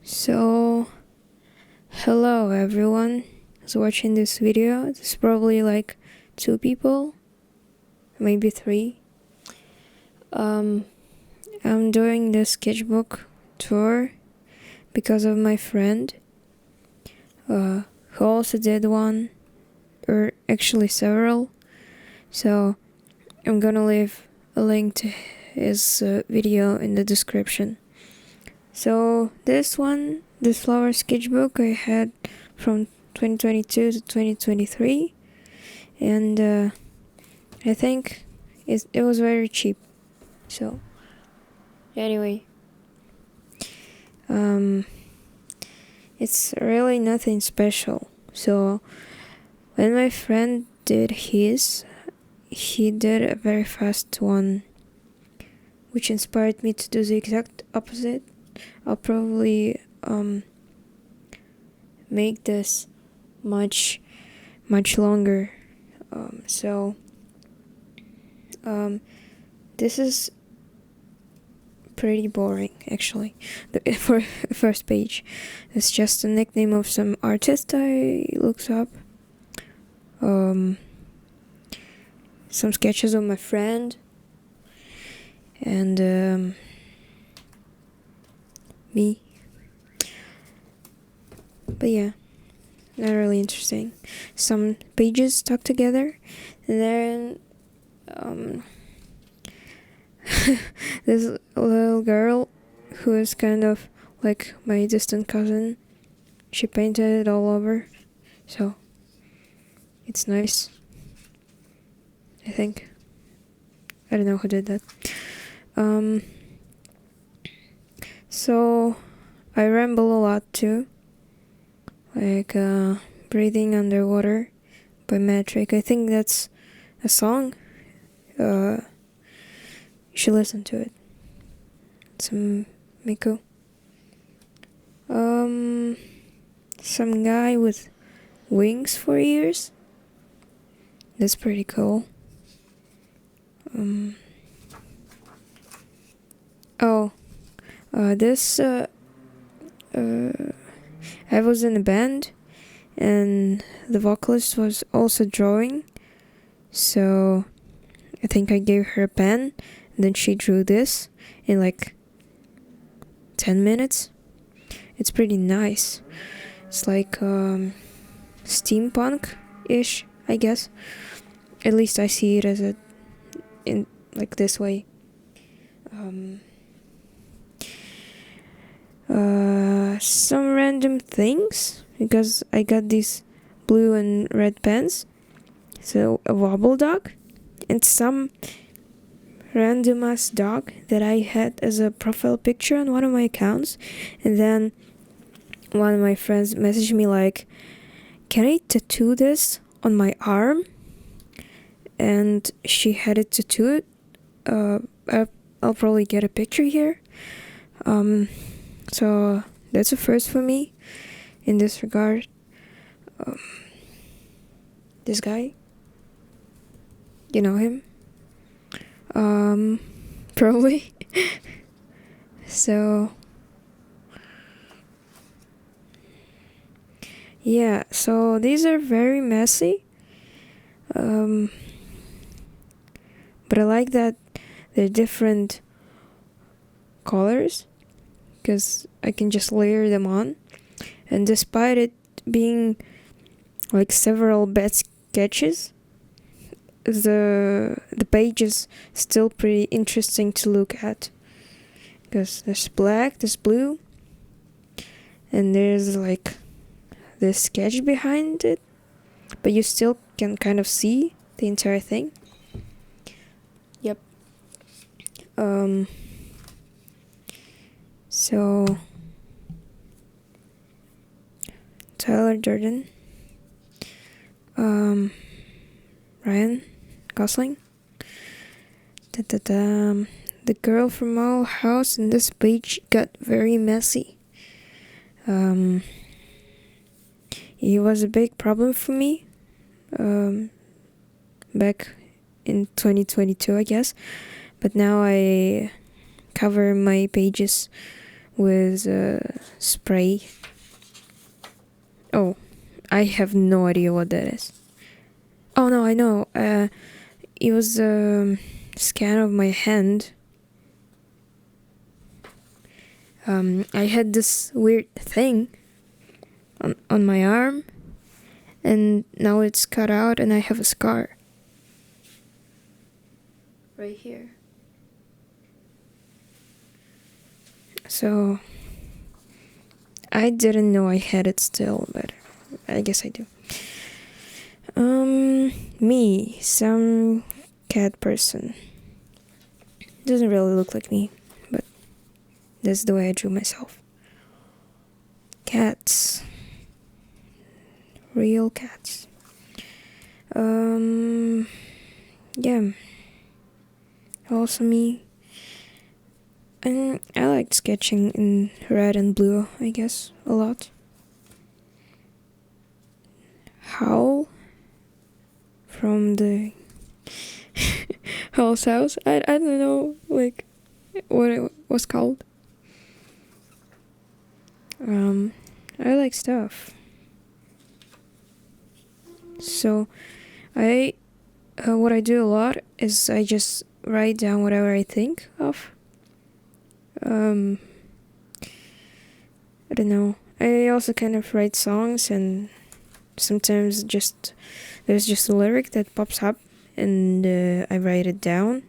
So, hello everyone who's watching this video. There's probably like 2 people, maybe 3. I'm doing the sketchbook tour because of my friend, who also did one, or actually several. So, I'm gonna leave a link to his video in the description. So this flower sketchbook I had from 2022 to 2023, and I think it was very cheap. So anyway, it's really nothing special. So when my friend did his, he did a very fast one, which inspired me to do the exact opposite. I'll probably make this much longer. This is pretty boring actually. For first page, it's just a nickname of some artist I looked up. Some sketches of my friend, and me. But yeah, not really interesting. Some pages stuck together, and then this little girl who is kind of like my distant cousin, she painted it all over, so it's nice, I think. I don't know who did that. So I ramble a lot too, like Breathing Underwater by Metric. I think that's a song. You should listen to it. It's Miko. Some guy with wings for ears. That's pretty cool. I was in a band, and the vocalist was also drawing, so I think I gave her a pen, and then she drew this in like 10 minutes. It's pretty nice. It's like steampunk-ish, I guess. At least I see it as in like this way. Some random things, because I got these blue and red pens. So a wobble dog, and some random ass dog that I had as a profile picture on one of my accounts, and then one of my friends messaged me like, can I tattoo this on my arm? And she had it tattooed. I'll probably get a picture here. So that's a first for me in this regard. This guy, you know him? Probably. So yeah, so these are very messy. But I like that they're different colors, because I can just layer them on. And despite it being like several bad sketches, the page is still pretty interesting to look at, because there's black, there's blue, and there's like this sketch behind it, but you still can kind of see the entire thing. Yep. So Tyler Durden, Ryan Gosling, the girl from our house, and this page got very messy. It was a big problem for me back in 2022, I guess, but now I cover my pages with spray. Oh, I have no idea what that is. Oh no, I know. It was a scan of my hand. I had this weird thing on my arm, and now it's cut out and I have a scar. Right here. So, I didn't know I had it still, but I guess I do. Me, some cat person. Doesn't really look like me, but that's the way I drew myself. Cats. Real cats. Yeah. Also me. And I liked sketching in red and blue, I guess, a lot. Howl from the Howl's house. I don't know like what it was called. I like stuff. So what I do a lot is I just write down whatever I think of. I don't know. I also kind of write songs, and sometimes there's just a lyric that pops up, and I write it down.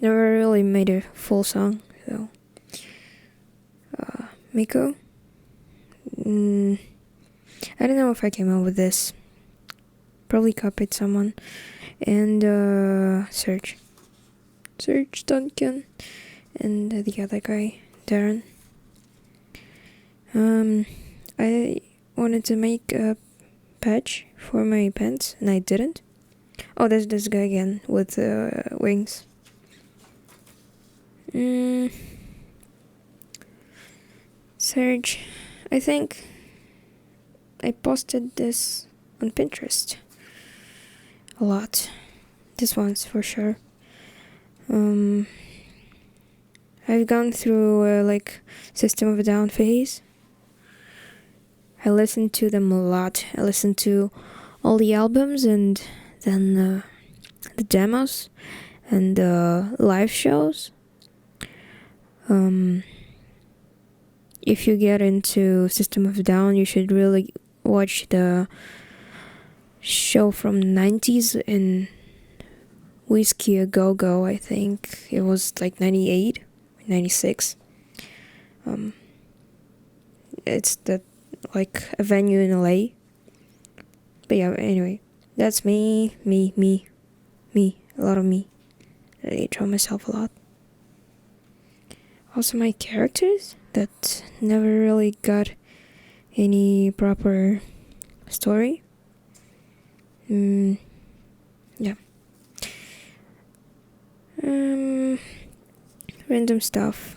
Never really made a full song, so. Miko? I don't know if I came up with this. Probably copied someone. And Serge Duncan, and the other guy, Darren. I wanted to make a patch for my pants, and I didn't. Oh, there's this guy again with wings. Serge, I think I posted this on Pinterest a lot. This one's for sure. I've gone through like System of a Down phase. I listened to them a lot. I listened to all the albums, and then the demos and the live shows. If you get into System of a Down, you should really watch the show from the 90s in Whiskey A Go Go. I think it was like 98, 96. It's like a venue in LA. But yeah, anyway, that's me, a lot of me. I draw myself a lot. Also my characters that never really got any proper story. Yeah. Random stuff.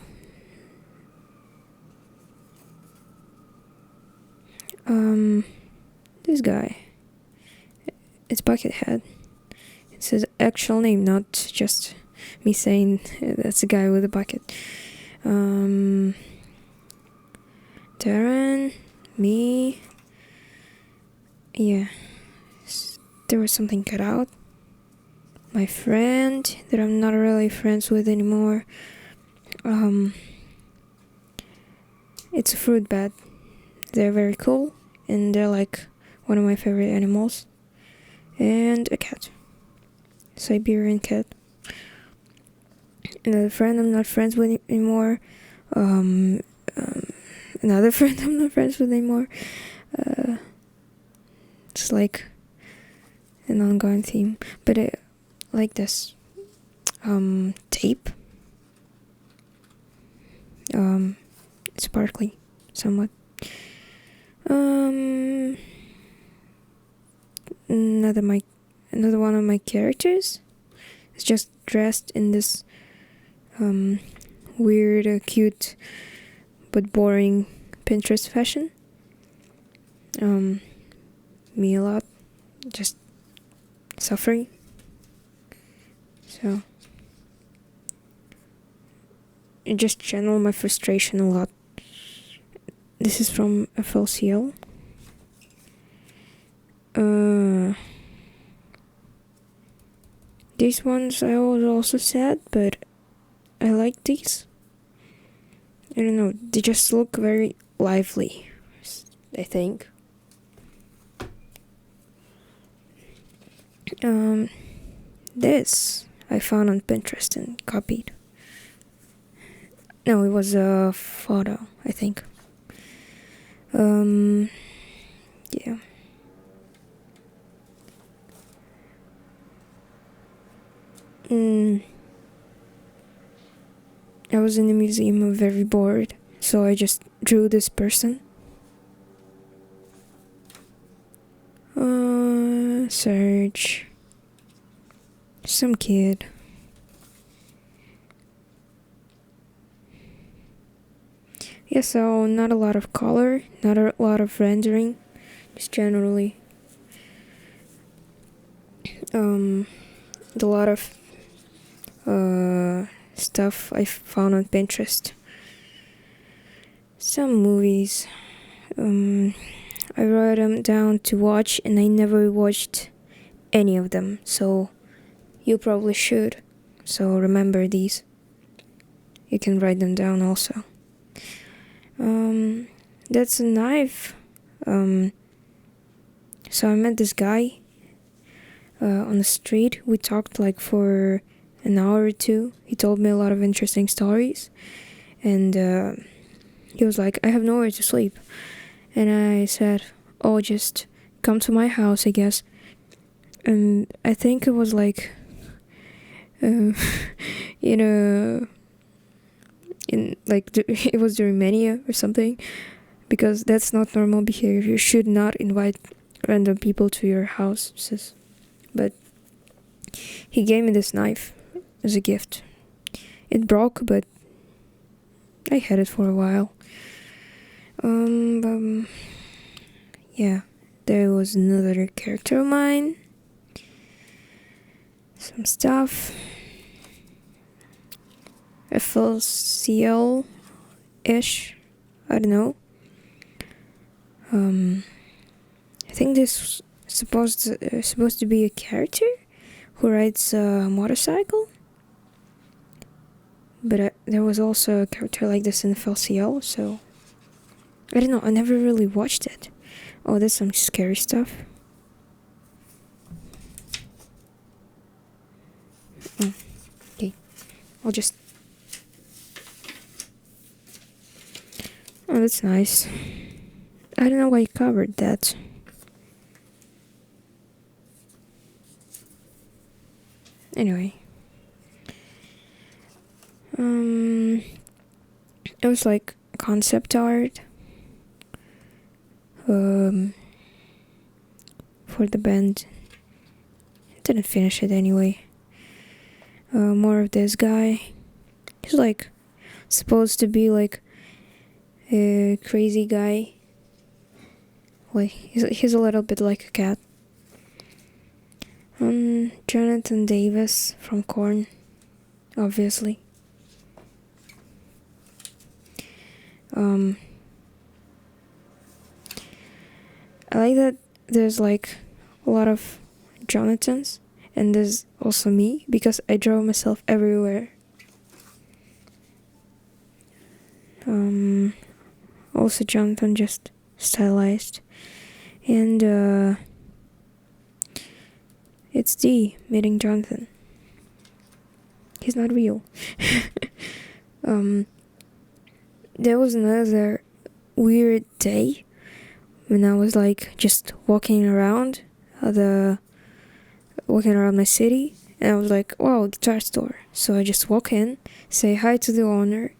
This guy. It's Buckethead. It's his actual name, not just me saying that's a guy with a bucket. Darren, me. Yeah. There was something cut out. My friend that I'm not really friends with anymore. It's a fruit bat. They're very cool, and they're like one of my favorite animals. And a cat. Siberian cat. Another friend I'm not friends with anymore. Another friend I'm not friends with anymore. It's like an ongoing theme, but like this tape. Sparkly, somewhat. Another one of my characters is just dressed in this weird, cute, but boring Pinterest fashion. Me a lot, just suffering. So just channel my frustration a lot. This is from FLCL. These ones I was also sad, but I like these. I don't know, they just look very lively, I think. This I found on Pinterest and copied. No, it was a photo, I think. Yeah. I was in the museum, I'm very bored, so I just drew this person. Search. Some kid. Yeah, so not a lot of color, not a lot of rendering, just generally. A lot of stuff I found on Pinterest. Some movies. I wrote them down to watch, and I never watched any of them, so you probably should. So remember these. You can write them down also. That's a knife. So I met this guy on the street. We talked like for an hour or two. He told me a lot of interesting stories, and he was like, I have nowhere to sleep. And I said, oh, just come to my house, I guess. And I think it was like, it was during mania or something, because that's not normal behavior. You should not invite random people to your house. But he gave me this knife as a gift. It broke, but I had it for a while. Yeah, there was another character of mine. Some stuff. FLCL-ish. I don't know. I think this is supposed to be a character who rides a motorcycle. But there was also a character like this in FLCL, so I don't know, I never really watched it. Oh, that's some scary stuff. Okay, I'll just... Oh, that's nice. I don't know why you covered that. Anyway. It was like concept art. For the band. Didn't finish it anyway. More of this guy. He's like supposed to be like a crazy guy. Like he's a little bit like a cat. Jonathan Davis from Korn, obviously. I like that there's like a lot of Jonathans, and there's also me, because I draw myself everywhere. Also Jonathan, just stylized. And it's D meeting Jonathan. He's not real. There was another weird day when I was like just walking around my city, and I was like, wow, guitar store. So I just walk in, say hi to the owner,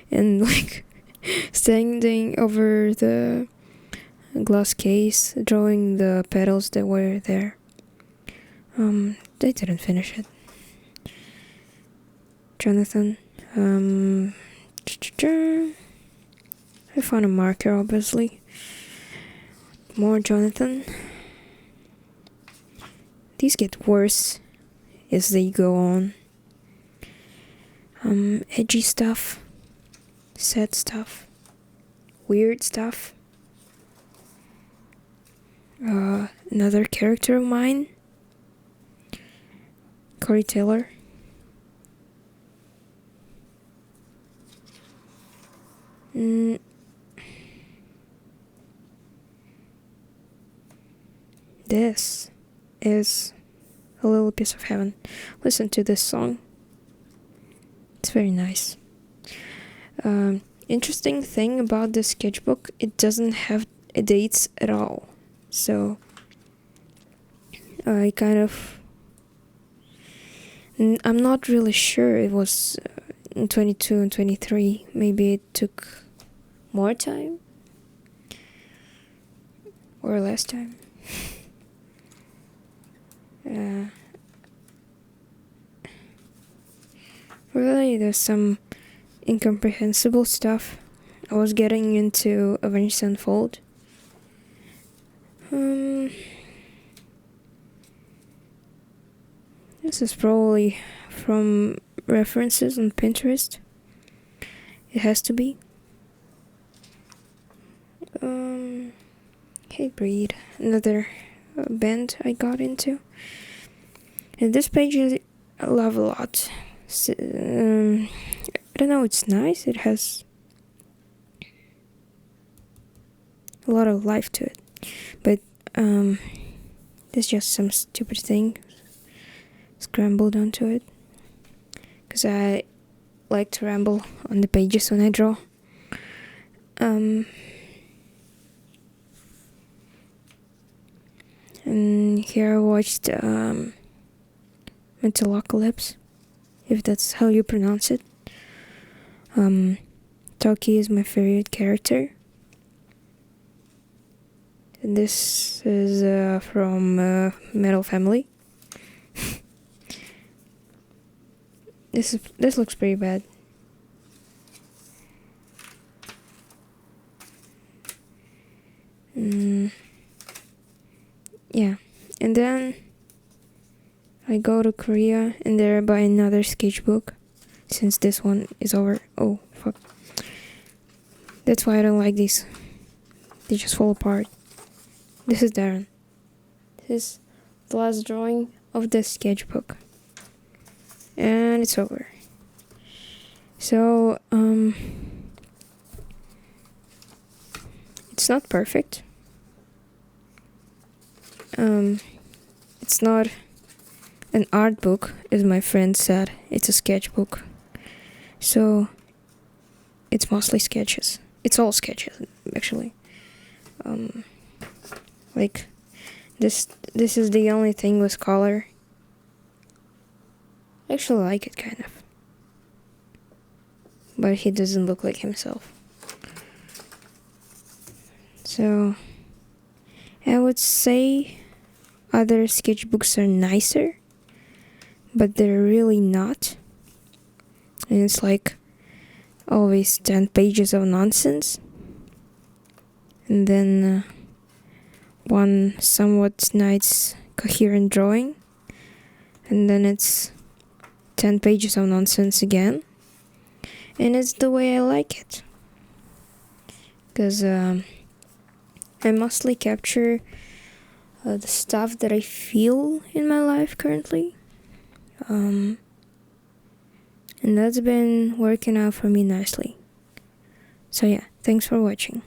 and like standing over the glass case, drawing the pedals that were there. They didn't finish it. Jonathan. I found a marker, obviously. More Jonathan. These get worse as they go on. Edgy stuff. sad stuff, weird stuff. Another character of mine, Corey Taylor. This is a little piece of heaven. Listen to this song. It's very nice. Interesting thing about the sketchbook, it doesn't have dates at all. So I kind of... I'm not really sure it was in 22 and 23. Maybe it took more time or less time. Really, there's some incomprehensible stuff. I was getting into Avenged Sevenfold. This is probably from references on Pinterest. It has to be. Hatebreed, another band I got into. And this page I love a lot. I don't know, it's nice. It has a lot of life to it. But there's just some stupid thing scrambled onto it. Because I like to ramble on the pages when I draw. And here I watched Metalocalypse, if that's how you pronounce it. Toki is my favorite character. And this is from Metal Family. This looks pretty bad. Yeah, and then I go to Korea and there I buy another sketchbook since this one is over. Oh, fuck. That's why I don't like these. They just fall apart. This is Darren. This is the last drawing of the sketchbook. And it's over. So, it's not perfect. It's not an art book, as my friend said. It's a sketchbook. So, it's mostly sketches. It's all sketches, actually. Like, this is the only thing with color. I actually like it, kind of. But he doesn't look like himself. So, I would say other sketchbooks are nicer, but they're really not. And it's like always 10 pages of nonsense. And then one somewhat nice, coherent drawing. And then it's 10 pages of nonsense again. And it's the way I like it. Because I mostly capture the stuff that I feel in my life currently. And that's been working out for me nicely. So yeah, thanks for watching.